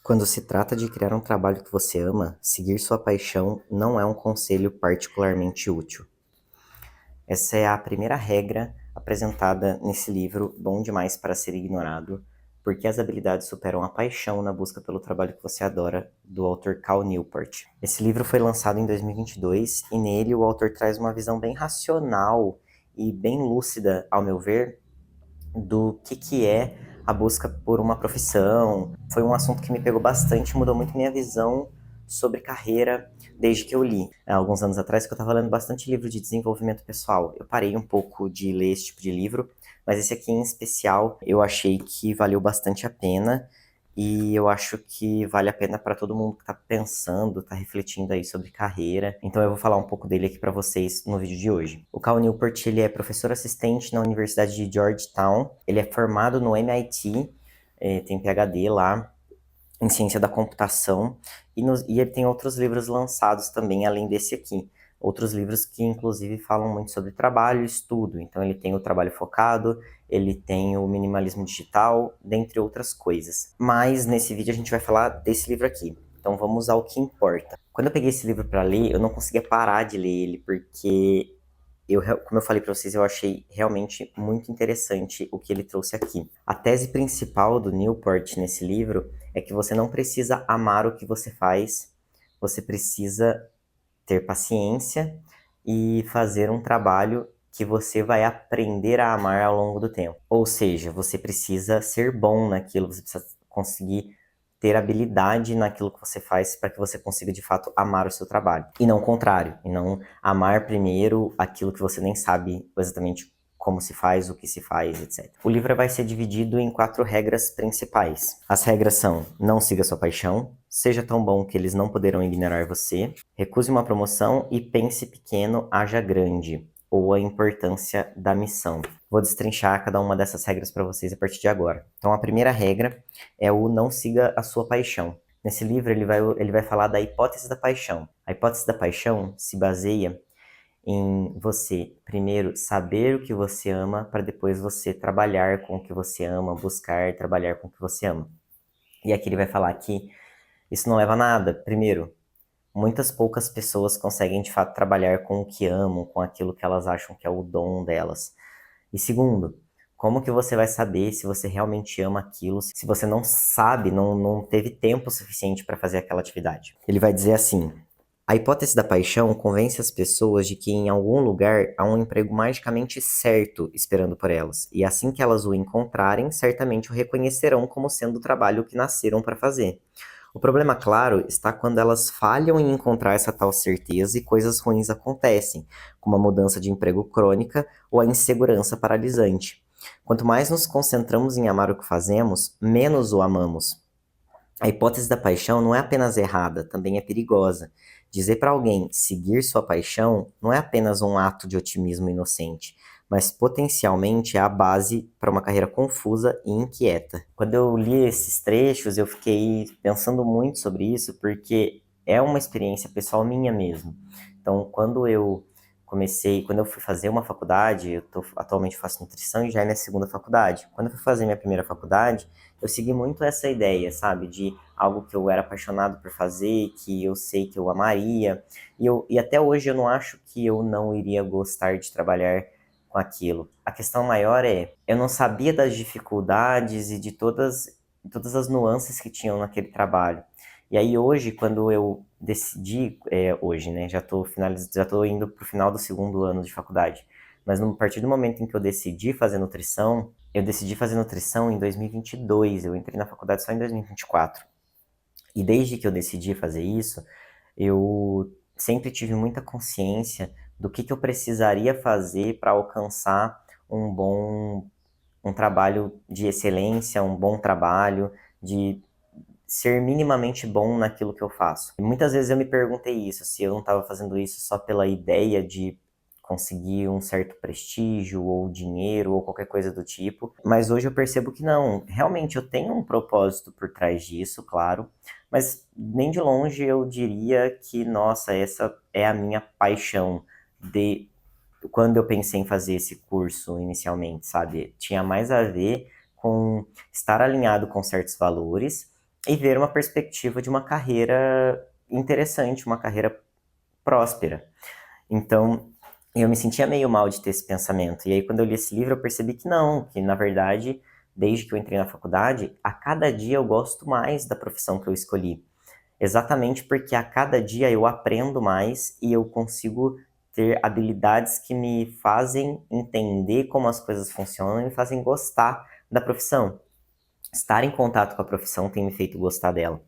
Quando se trata de criar um trabalho que você ama, seguir sua paixão não é um conselho particularmente útil. Essa é a primeira regra apresentada nesse livro Bom Demais para Ser Ignorado, porque as habilidades superam a paixão na busca pelo trabalho que você adora, do autor Cal Newport. Esse livro foi lançado em 2022 e nele o autor traz uma visão bem racional e bem lúcida, ao meu ver, do que é a busca por uma profissão. Foi um assunto que me pegou bastante, mudou muito minha visão sobre carreira desde que eu li. Há alguns anos atrás, que eu estava lendo bastante livro de desenvolvimento pessoal. Eu parei um pouco de ler esse tipo de livro, mas esse aqui em especial eu achei que valeu bastante a pena. E eu acho que vale a pena para todo mundo que está pensando, está refletindo aí sobre carreira. Então eu vou falar um pouco dele aqui para vocês no vídeo de hoje. O Cal Newport, ele é professor assistente na Universidade de Georgetown. Ele é formado no MIT, tem PhD lá em ciência da computação. E ele tem outros livros lançados também, além desse aqui. Outros livros que, inclusive, falam muito sobre trabalho e estudo. Então, ele tem o Trabalho Focado, ele tem o Minimalismo Digital, dentre outras coisas. Mas, nesse vídeo, a gente vai falar desse livro aqui. Então, vamos ao que importa. Quando eu peguei esse livro para ler, eu não conseguia parar de ler ele, porque como eu falei para vocês, eu achei realmente muito interessante o que ele trouxe aqui. A tese principal do Newport nesse livro é que você não precisa amar o que você faz, você precisa ter paciência e fazer um trabalho que você vai aprender a amar ao longo do tempo. Ou seja, você precisa ser bom naquilo, você precisa conseguir ter habilidade naquilo que você faz para que você consiga de fato amar o seu trabalho. E não o contrário, e não amar primeiro aquilo que você nem sabe exatamente como se faz, o que se faz, etc. O livro vai ser dividido em 4 regras principais. As regras são: não siga sua paixão, seja tão bom que eles não poderão ignorar você, recuse uma promoção e pense pequeno, haja grande, ou a importância da missão. Vou destrinchar cada uma dessas regras para vocês a partir de agora. Então, a primeira regra é o não siga a sua paixão. Nesse livro, ele vai falar da hipótese da paixão. A hipótese da paixão se baseia em você, primeiro, saber o que você ama, para depois você trabalhar com o que você ama, buscar trabalhar com o que você ama. E aqui ele vai falar que isso não leva a nada. Primeiro, muitas poucas pessoas conseguem de fato trabalhar com o que amam, com aquilo que elas acham que é o dom delas. E segundo, como que você vai saber se você realmente ama aquilo, se você não sabe, não teve tempo suficiente para fazer aquela atividade? Ele vai dizer assim: a hipótese da paixão convence as pessoas de que em algum lugar há um emprego magicamente certo esperando por elas, e assim que elas o encontrarem, certamente o reconhecerão como sendo o trabalho que nasceram para fazer. O problema, claro, está quando elas falham em encontrar essa tal certeza e coisas ruins acontecem, como a mudança de emprego crônica ou a insegurança paralisante. Quanto mais nos concentramos em amar o que fazemos, menos o amamos. A hipótese da paixão não é apenas errada, também é perigosa. Dizer para alguém seguir sua paixão não é apenas um ato de otimismo inocente, mas potencialmente é a base para uma carreira confusa e inquieta. Quando eu li esses trechos, eu fiquei pensando muito sobre isso, porque é uma experiência pessoal minha mesmo. Então, quando eu fui fazer uma faculdade, atualmente faço nutrição e já é minha segunda faculdade. Quando eu fui fazer minha primeira faculdade, eu segui muito essa ideia, sabe, de algo que eu era apaixonado por fazer, que eu sei que eu amaria, e até hoje eu não acho que eu não iria gostar de trabalhar com aquilo. A questão maior é, eu não sabia das dificuldades e de todas as nuances que tinham naquele trabalho. E aí hoje, quando eu decidi, hoje, né, já tô indo pro final do segundo ano de faculdade, mas a partir do momento em que eu decidi fazer nutrição em 2022, eu entrei na faculdade só em 2024. E desde que eu decidi fazer isso, eu sempre tive muita consciência do que eu precisaria fazer para alcançar um trabalho de excelência, um bom trabalho, de ser minimamente bom naquilo que eu faço. E muitas vezes eu me perguntei isso, se eu não estava fazendo isso só pela ideia de conseguir um certo prestígio ou dinheiro ou qualquer coisa do tipo, mas hoje eu percebo que não, realmente eu tenho um propósito por trás disso, claro, mas nem de longe eu diria que, nossa, essa é a minha paixão de quando eu pensei em fazer esse curso inicialmente, sabe? Tinha mais a ver com estar alinhado com certos valores e ver uma perspectiva de uma carreira interessante, uma carreira próspera. Então, eu me sentia meio mal de ter esse pensamento. E aí, quando eu li esse livro, eu percebi que não, que na verdade, desde que eu entrei na faculdade, a cada dia eu gosto mais da profissão que eu escolhi. Exatamente porque a cada dia eu aprendo mais e eu consigo ter habilidades que me fazem entender como as coisas funcionam e me fazem gostar da profissão. Estar em contato com a profissão tem me feito gostar dela.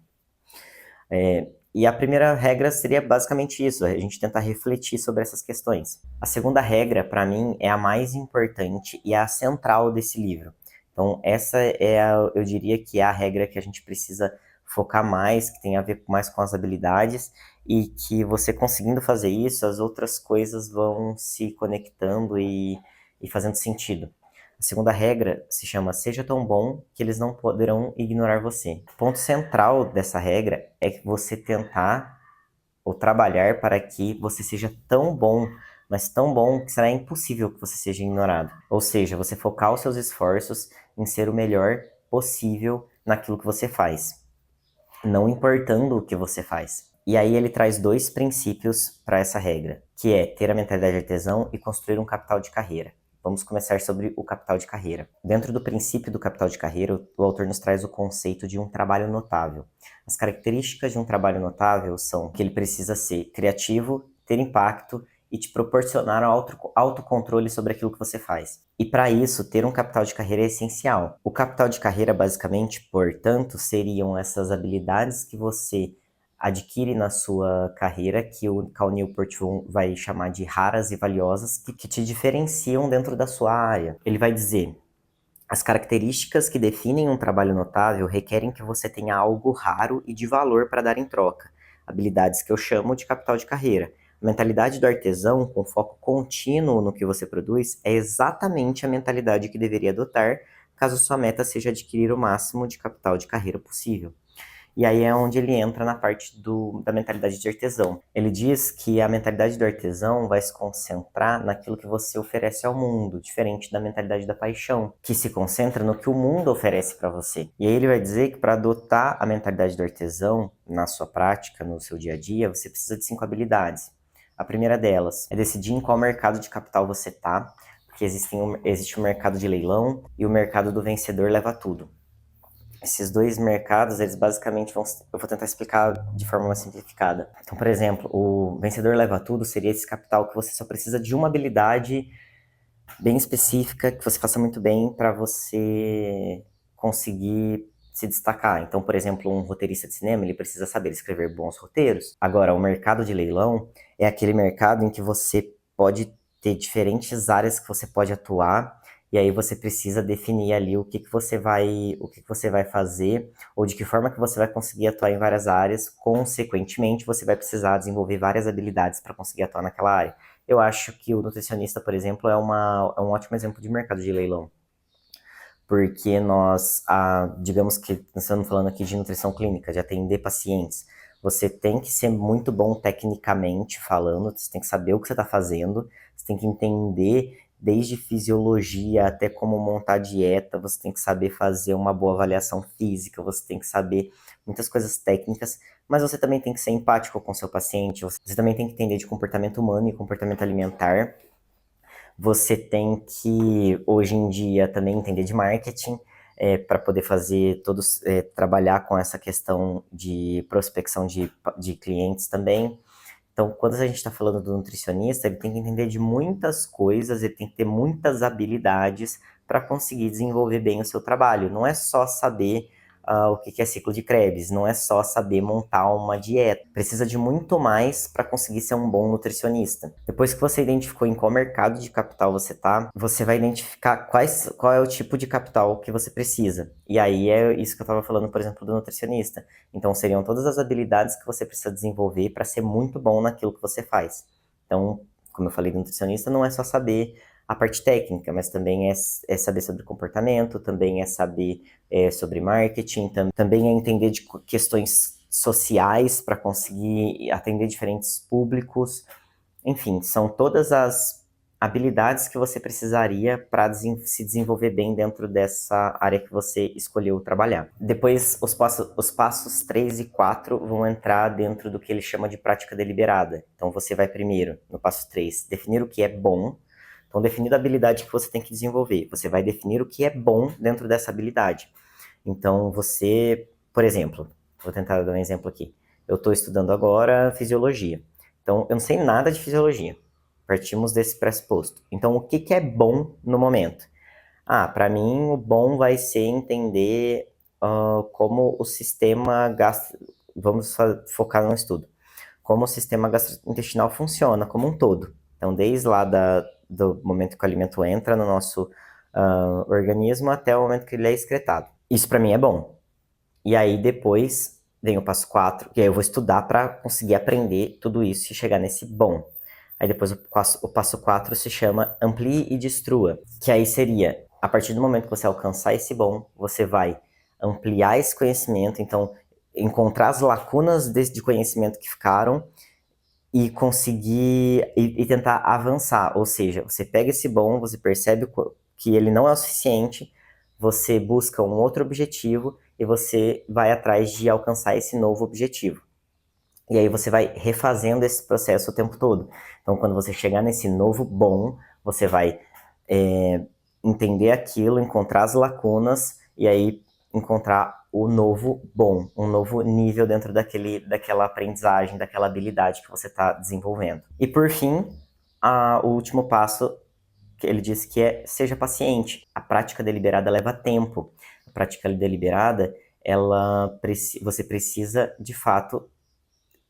E a primeira regra seria basicamente isso, a gente tentar refletir sobre essas questões. A segunda regra, para mim, é a mais importante e a central desse livro. Então, essa é, eu diria que é a regra que a gente precisa focar mais, que tem a ver mais com as habilidades, e que você conseguindo fazer isso, as outras coisas vão se conectando e fazendo sentido. A segunda regra se chama Seja tão bom que eles não poderão ignorar você. O ponto central dessa regra é que você tentar ou trabalhar para que você seja tão bom, mas tão bom que será impossível que você seja ignorado. Ou seja, você focar os seus esforços em ser o melhor possível naquilo que você faz, não importando o que você faz. E aí ele traz dois princípios para essa regra, que é ter a mentalidade de artesão e construir um capital de carreira. Vamos começar sobre o capital de carreira. Dentro do princípio do capital de carreira, o autor nos traz o conceito de um trabalho notável. As características de um trabalho notável são que ele precisa ser criativo, ter impacto e te proporcionar autocontrole sobre aquilo que você faz. E para isso, ter um capital de carreira é essencial. O capital de carreira, basicamente, portanto, seriam essas habilidades que você adquire na sua carreira, que o Cal Newport vai chamar de raras e valiosas, que te diferenciam dentro da sua área. Ele vai dizer: as características que definem um trabalho notável requerem que você tenha algo raro e de valor para dar em troca. Habilidades que eu chamo de capital de carreira. A mentalidade do artesão, com foco contínuo no que você produz, é exatamente a mentalidade que deveria adotar caso sua meta seja adquirir o máximo de capital de carreira possível. E aí é onde ele entra na parte da mentalidade de artesão. Ele diz que a mentalidade do artesão vai se concentrar naquilo que você oferece ao mundo, diferente da mentalidade da paixão, que se concentra no que o mundo oferece para você. E aí ele vai dizer que para adotar a mentalidade do artesão na sua prática, no seu dia a dia, você precisa de 5 habilidades. A primeira delas é decidir em qual mercado de capital você está, porque existe o mercado de leilão e o mercado do vencedor leva tudo. Esses dois mercados, eles basicamente eu vou tentar explicar de forma mais simplificada. Então, por exemplo, o vencedor leva tudo seria esse capital que você só precisa de uma habilidade bem específica, que você faça muito bem para você conseguir se destacar. Então, por exemplo, um roteirista de cinema, ele precisa saber escrever bons roteiros. Agora, o mercado de leilão é aquele mercado em que você pode ter diferentes áreas que você pode atuar, e aí você precisa definir ali o que você vai fazer, ou de que forma que você vai conseguir atuar em várias áreas. Consequentemente, você vai precisar desenvolver várias habilidades para conseguir atuar naquela área. Eu acho que o nutricionista, por exemplo, é um ótimo exemplo de mercado de leilão. Porque digamos que estamos falando aqui de nutrição clínica, de atender pacientes, você tem que ser muito bom tecnicamente falando, você tem que saber o que você está fazendo, você tem que entender desde fisiologia até como montar dieta, você tem que saber fazer uma boa avaliação física, você tem que saber muitas coisas técnicas, mas você também tem que ser empático com o seu paciente, você também tem que entender de comportamento humano e comportamento alimentar. Você tem que, hoje em dia, também entender de marketing, para poder fazer trabalhar com essa questão de prospecção de clientes também. Então, quando a gente está falando do nutricionista, ele tem que entender de muitas coisas, ele tem que ter muitas habilidades para conseguir desenvolver bem o seu trabalho. Não é só saber o que é ciclo de Krebs, não é só saber montar uma dieta. Precisa de muito mais para conseguir ser um bom nutricionista. Depois que você identificou em qual mercado de capital você está, você vai identificar qual é o tipo de capital que você precisa. E aí é isso que eu estava falando, por exemplo, do nutricionista. Então, seriam todas as habilidades que você precisa desenvolver para ser muito bom naquilo que você faz. Então, como eu falei do nutricionista, não é só saber a parte técnica, mas também é saber sobre comportamento, também é saber sobre marketing, também é entender de questões sociais para conseguir atender diferentes públicos. Enfim, são todas as habilidades que você precisaria para se desenvolver bem dentro dessa área que você escolheu trabalhar. Depois, os passos 3 e 4 vão entrar dentro do que ele chama de prática deliberada. Então, você vai primeiro, no passo 3, definir o que é bom. Então, definindo a habilidade que você tem que desenvolver, você vai definir o que é bom dentro dessa habilidade. Então, você, por exemplo, vou tentar dar um exemplo aqui. Eu estou estudando agora fisiologia. Então, eu não sei nada de fisiologia. Partimos desse pressuposto. Então, o que que é bom no momento? Para mim, o bom vai ser entender como o sistema gastro... Vamos focar no estudo. Como o sistema gastrointestinal funciona como um todo. Então, desde lá do momento que o alimento entra no nosso organismo até o momento que ele é excretado. Isso para mim é bom. E aí depois vem o passo 4, que aí eu vou estudar para conseguir aprender tudo isso e chegar nesse bom. Aí depois o passo 4 se chama amplie e destrua, que aí seria, a partir do momento que você alcançar esse bom, você vai ampliar esse conhecimento, então encontrar as lacunas de conhecimento que ficaram e conseguir e tentar avançar. Ou seja, você pega esse bom, você percebe que ele não é o suficiente, você busca um outro objetivo e você vai atrás de alcançar esse novo objetivo. E aí você vai refazendo esse processo o tempo todo. Então, quando você chegar nesse novo bom, você vai entender aquilo, encontrar as lacunas e aí encontrar o novo bom, um novo nível dentro daquela aprendizagem, daquela habilidade que você está desenvolvendo. E por fim, o último passo que ele diz que é seja paciente. A prática deliberada leva tempo. A prática deliberada, você precisa de fato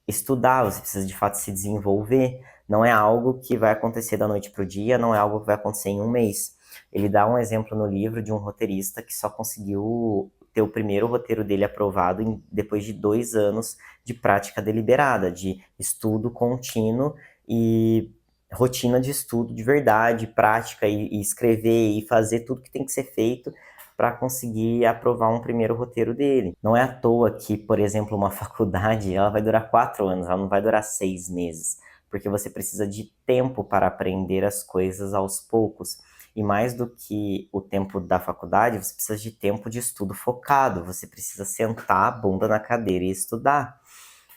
estudar, você precisa de fato se desenvolver. Não é algo que vai acontecer da noite para o dia, não é algo que vai acontecer em um mês. Ele dá um exemplo no livro de um roteirista que só conseguiu ter o primeiro roteiro dele aprovado depois de 2 anos de prática deliberada, de estudo contínuo e rotina de estudo de verdade, prática e escrever e fazer tudo que tem que ser feito para conseguir aprovar um primeiro roteiro dele. Não é à toa que, por exemplo, uma faculdade ela vai durar 4 anos, ela não vai durar 6 meses, porque você precisa de tempo para aprender as coisas aos poucos. E mais do que o tempo da faculdade, você precisa de tempo de estudo focado, você precisa sentar a bunda na cadeira e estudar.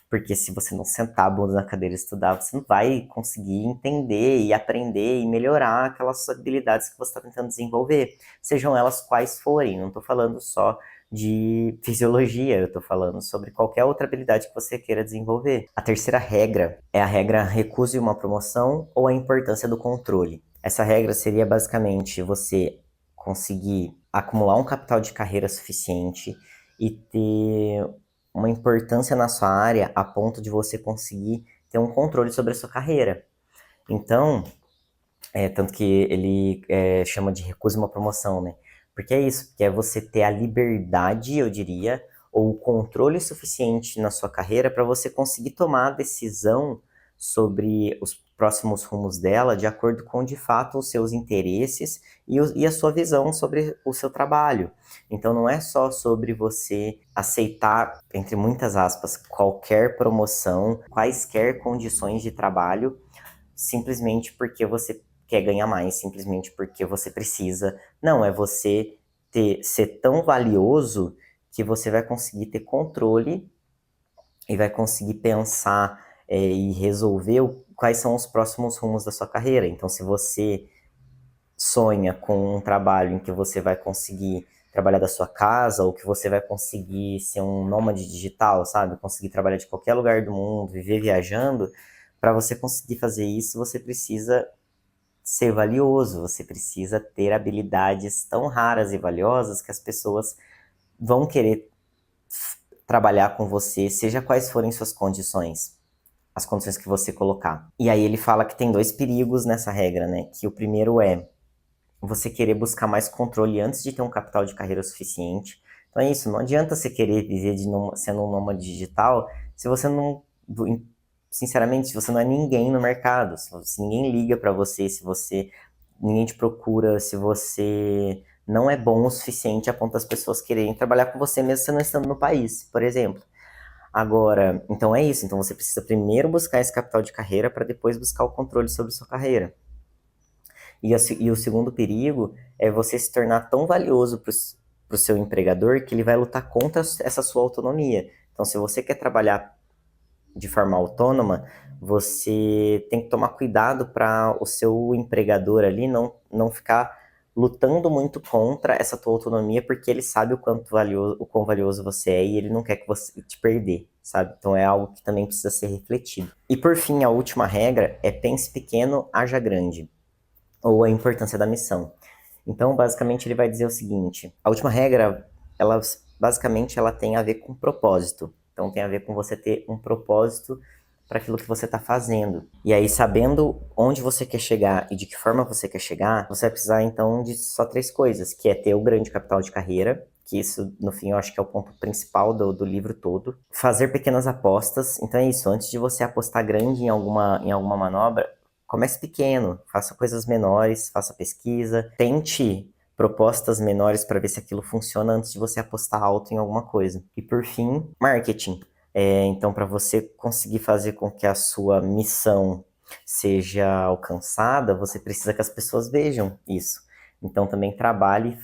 Porque se você não sentar a bunda na cadeira e estudar, você não vai conseguir entender e aprender e melhorar aquelas habilidades que você está tentando desenvolver, sejam elas quais forem. Não estou falando só de fisiologia, eu estou falando sobre qualquer outra habilidade que você queira desenvolver. A terceira regra é a regra recuse uma promoção ou a importância do controle. Essa regra seria basicamente você conseguir acumular um capital de carreira suficiente e ter uma importância na sua área a ponto de você conseguir ter um controle sobre a sua carreira. Então, tanto que ele chama de recuse uma promoção, né? Porque é isso, que é você ter a liberdade, eu diria, ou o controle suficiente na sua carreira para você conseguir tomar a decisão sobre os próximos rumos dela de acordo com, de fato, os seus interesses e a sua visão sobre o seu trabalho. Então, não é só sobre você aceitar, entre muitas aspas, qualquer promoção, quaisquer condições de trabalho, simplesmente porque você quer ganhar mais, simplesmente porque você precisa. Não, é você ser tão valioso que você vai conseguir ter controle e vai conseguir pensar e resolver quais são os próximos rumos da sua carreira. Então, se você sonha com um trabalho em que você vai conseguir trabalhar da sua casa, ou que você vai conseguir ser um nômade digital, sabe? Conseguir trabalhar de qualquer lugar do mundo, viver viajando, para você conseguir fazer isso, você precisa ser valioso, você precisa ter habilidades tão raras e valiosas que as pessoas vão querer trabalhar com você, seja quais forem suas condições, as condições que você colocar. E aí ele fala que tem 2 perigos nessa regra, né? Que o primeiro é você querer buscar mais controle antes de ter um capital de carreira suficiente. Então é isso, não adianta você querer viver sendo um nômade digital se você não, sinceramente, se você não é ninguém no mercado, se ninguém liga para você, ninguém te procura, se você não é bom o suficiente a ponto das pessoas quererem trabalhar com você mesmo você não estando no país, por exemplo. Agora, então é isso, então você precisa primeiro buscar esse capital de carreira para depois buscar o controle sobre sua carreira. E o segundo perigo é você se tornar tão valioso para o seu empregador que ele vai lutar contra essa sua autonomia. Então, se você quer trabalhar de forma autônoma, você tem que tomar cuidado para o seu empregador ali não ficar lutando muito contra essa tua autonomia, porque ele sabe o quão valioso você é e ele não quer que você te perder, sabe? Então é algo que também precisa ser refletido. E por fim, a última regra é pense pequeno, haja grande, ou a importância da missão. Então, basicamente, ele vai dizer o seguinte: a última regra, ela basicamente ela tem a ver com propósito. Então, tem a ver com você ter um propósito para aquilo que você está fazendo. E aí, sabendo onde você quer chegar e de que forma você quer chegar, você vai precisar, então, de só 3 coisas, que é ter o grande capital de carreira, que isso, no fim, eu acho que é o ponto principal do livro todo. Fazer pequenas apostas. Então, é isso. Antes de você apostar grande em alguma manobra, comece pequeno, faça coisas menores, faça pesquisa, tente propostas menores para ver se aquilo funciona antes de você apostar alto em alguma coisa. E por fim, marketing. Então, para você conseguir fazer com que a sua missão seja alcançada, você precisa que as pessoas vejam isso. Então, também trabalhe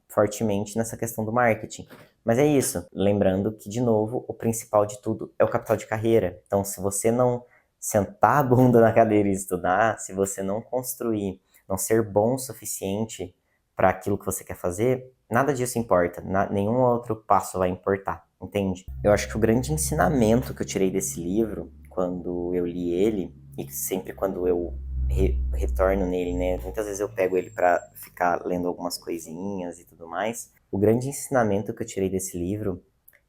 fortemente nessa questão do marketing. Mas é isso. Lembrando que, de novo, o principal de tudo é o capital de carreira. Então, se você não sentar a bunda na cadeira e estudar, se você não construir, não ser bom o suficiente para aquilo que você quer fazer, nada disso importa, nenhum outro passo vai importar, entende? Eu acho que o grande ensinamento que eu tirei desse livro, quando eu li ele, e sempre quando eu retorno nele, né, muitas vezes eu pego ele para ficar lendo algumas coisinhas e tudo mais, o grande ensinamento que eu tirei desse livro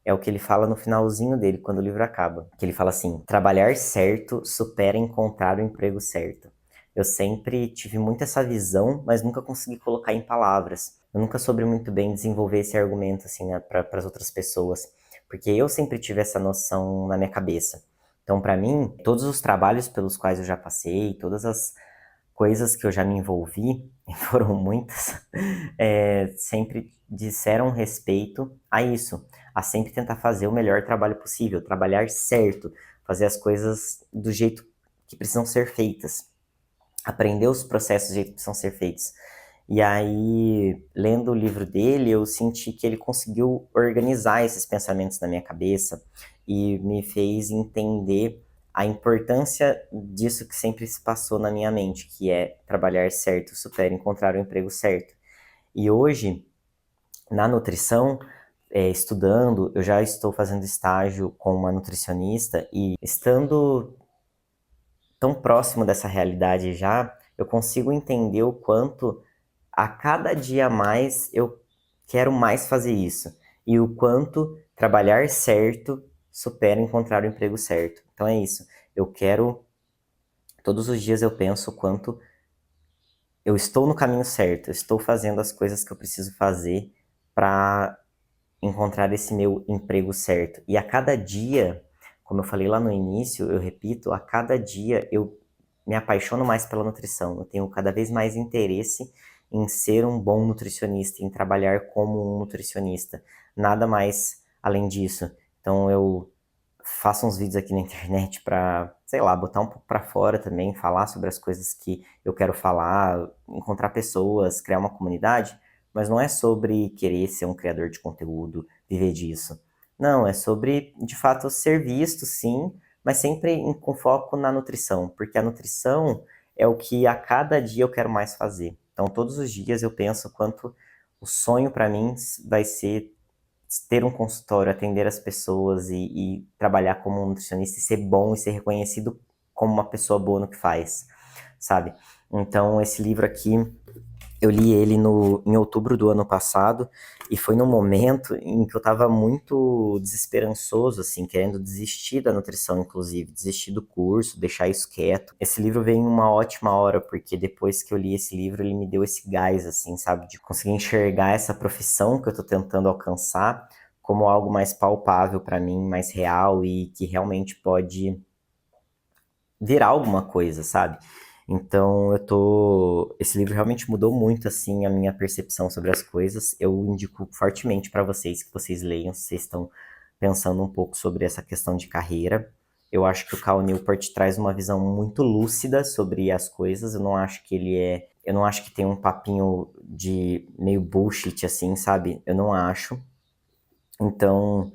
é o que ele fala no finalzinho dele, quando o livro acaba. Que ele fala assim: trabalhar certo supera encontrar o emprego certo. Eu sempre tive muito essa visão, mas nunca consegui colocar em palavras. Eu nunca soube muito bem desenvolver esse argumento assim, né, para as outras pessoas, porque eu sempre tive essa noção na minha cabeça. Então, para mim, todos os trabalhos pelos quais eu já passei, todas as coisas que eu já me envolvi, e foram muitas, sempre disseram respeito a isso, a sempre tentar fazer o melhor trabalho possível, trabalhar certo, fazer as coisas do jeito que precisam ser feitas, aprender os processos do jeito que precisam ser feitos. E aí, lendo o livro dele, eu senti que ele conseguiu organizar esses pensamentos na minha cabeça e me fez entender a importância disso que sempre se passou na minha mente, que é trabalhar certo, supera encontrar o emprego certo. E hoje, na nutrição, estudando, eu já estou fazendo estágio com uma nutricionista e estando tão próximo dessa realidade já, eu consigo entender o quanto a cada dia a mais eu quero mais fazer isso. E o quanto trabalhar certo supera encontrar o emprego certo. Então é isso. Eu quero, todos os dias eu penso o quanto eu estou no caminho certo, eu estou fazendo as coisas que eu preciso fazer para encontrar esse meu emprego certo. E a cada dia, como eu falei lá no início, eu repito, a cada dia eu me apaixono mais pela nutrição. Eu tenho cada vez mais interesse em ser um bom nutricionista, em trabalhar como um nutricionista. Nada mais além disso. Então eu faço uns vídeos aqui na internet para, sei lá, botar um pouco para fora também, falar sobre as coisas que eu quero falar, encontrar pessoas, criar uma comunidade, mas não é sobre querer ser um criador de conteúdo, viver disso. Não, é sobre, de fato, ser visto, sim, mas sempre com foco na nutrição, porque a nutrição é o que a cada dia eu quero mais fazer. Então, todos os dias eu penso quanto o sonho para mim vai ser ter um consultório, atender as pessoas e trabalhar como um nutricionista e ser bom e ser reconhecido como uma pessoa boa no que faz, sabe? Então, esse livro aqui, eu li ele em outubro do ano passado e foi num momento em que eu estava muito desesperançoso, assim, querendo desistir da nutrição, inclusive, desistir do curso, deixar isso quieto. Esse livro veio em uma ótima hora, porque depois que eu li esse livro, ele me deu esse gás, assim, sabe, de conseguir enxergar essa profissão que eu tô tentando alcançar como algo mais palpável para mim, mais real e que realmente pode virar alguma coisa, sabe? Então esse livro realmente mudou muito assim a minha percepção sobre as coisas. Eu indico fortemente para vocês que vocês leiam, se vocês estão pensando um pouco sobre essa questão de carreira. Eu acho que o Cal Newport traz uma visão muito lúcida sobre as coisas. Eu não acho que ele é Eu não acho que tem um papinho de meio bullshit assim, sabe? Eu não acho. Então,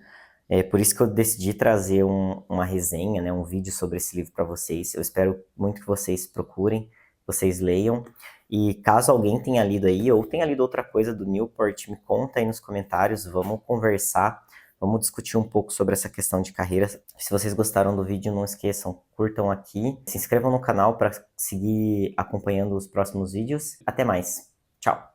é por isso que eu decidi trazer uma resenha, né, um vídeo sobre esse livro para vocês. Eu espero muito que vocês procurem, vocês leiam. E caso alguém tenha lido aí, ou tenha lido outra coisa do Newport, me conta aí nos comentários, vamos conversar, vamos discutir um pouco sobre essa questão de carreira. Se vocês gostaram do vídeo, não esqueçam, curtam aqui, se inscrevam no canal para seguir acompanhando os próximos vídeos. Até mais. Tchau!